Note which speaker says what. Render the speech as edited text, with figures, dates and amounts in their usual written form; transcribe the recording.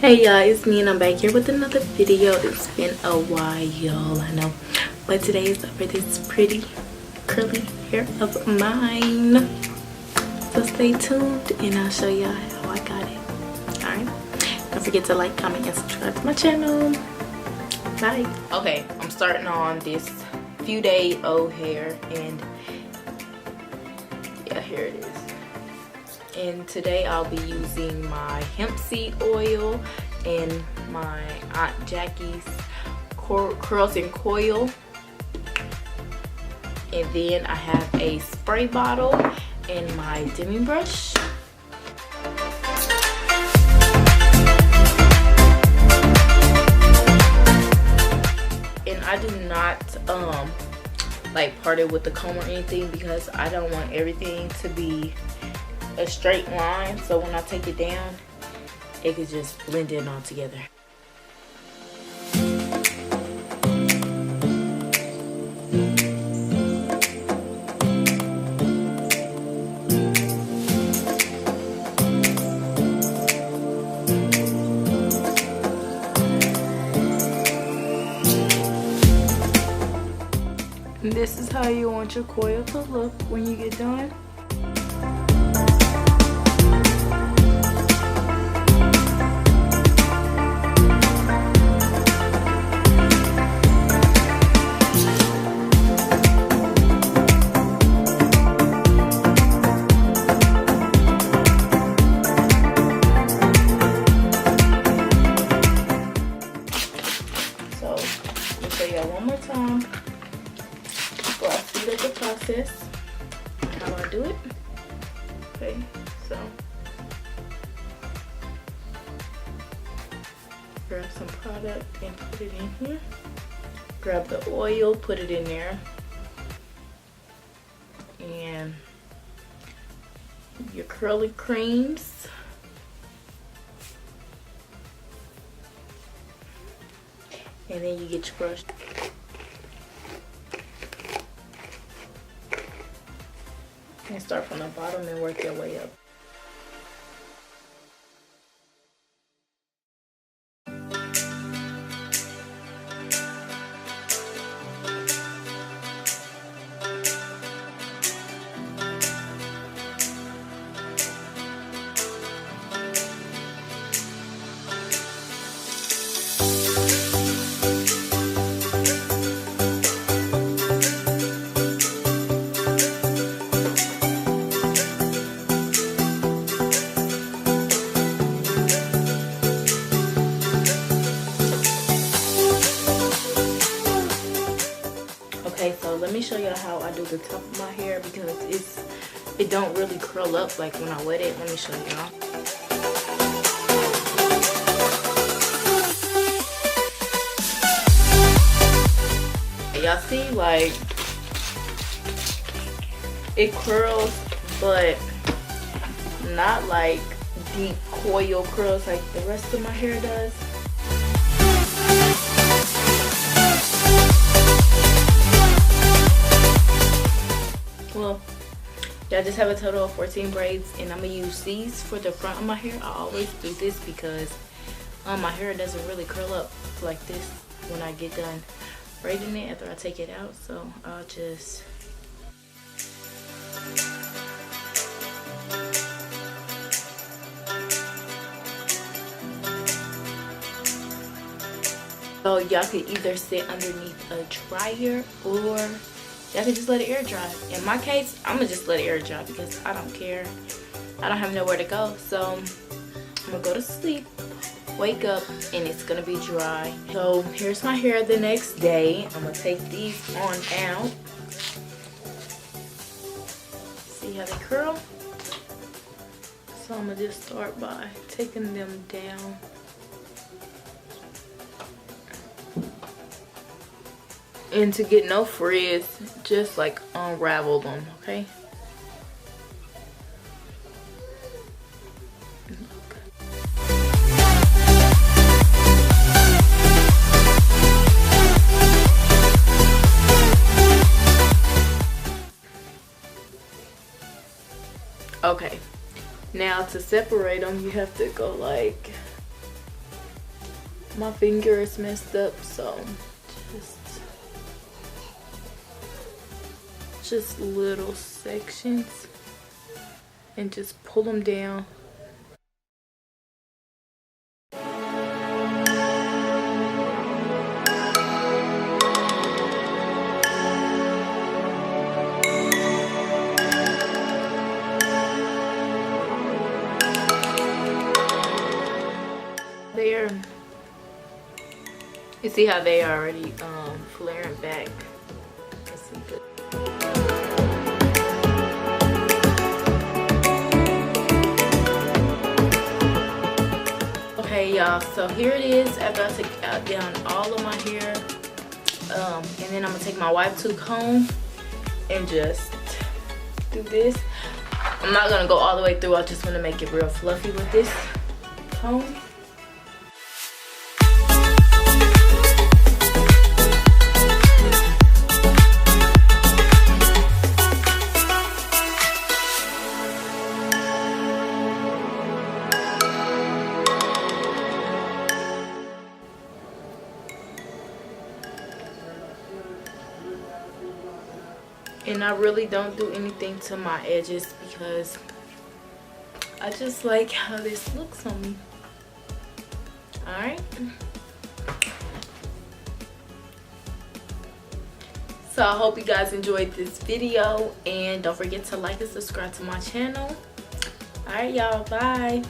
Speaker 1: Hey y'all, it's me and I'm back here with another video. It's been a while, I know, but today is for this pretty curly hair of mine. So stay tuned and I'll show y'all how I got it. Alright, don't forget to like, comment, and subscribe to my channel. Bye. Okay, I'm starting on this few day old hair, and yeah, here it is. And today I'll be using my hemp seed oil and my Aunt Jackie's curls and coil, and then I have a spray bottle and my demi brush. And I do not like part it with the comb or anything, because I don't want everything to be a straight line, so when I take it down it could just blend in all together. And this is how you want your coil to look when you get done. One more time before I speed up the process how I do it. Okay, so grab some product and put it in here. Grab the oil, put it in there, and your curly creams. And then you get your brush. And start from the bottom and work your way up. Okay, so let me show you how I do the top of my hair, because it don't really curl up like when I wet it. Let me show y'all. Y'all see, like, it curls, but not like deep coil curls like the rest of my hair does. Well, I just have a total of 14 braids, and I'm gonna use these for the front of my hair. I always do this because my hair doesn't really curl up like this when I get done braiding it after I take it out. So I'll just so y'all could either sit underneath a dryer, or y'all can just let it air dry. In my case, I'm gonna just let it air dry because I don't care. I don't have nowhere to go. So I'm gonna go to sleep, wake up, and it's gonna be dry. So here's my hair the next day. I'm gonna take these on out. See how they curl? So I'm gonna just start by taking them down. And to get no frizz, just like unravel them, okay? Okay, now to separate them, you have to go like my finger is messed up, so just little sections and just pull them down. There, you see how they already flaring back. Let's see. Okay, y'all, so here it is after I took down all of my hair, and then I'm gonna take my wipe tooth comb and just do this. I'm not gonna go all the way through. I just want to make it real fluffy with this comb. And I really don't do anything to my edges because I just like how this looks on me. Alright. So I hope you guys enjoyed this video. And don't forget to like and subscribe to my channel. Alright, y'all. Bye.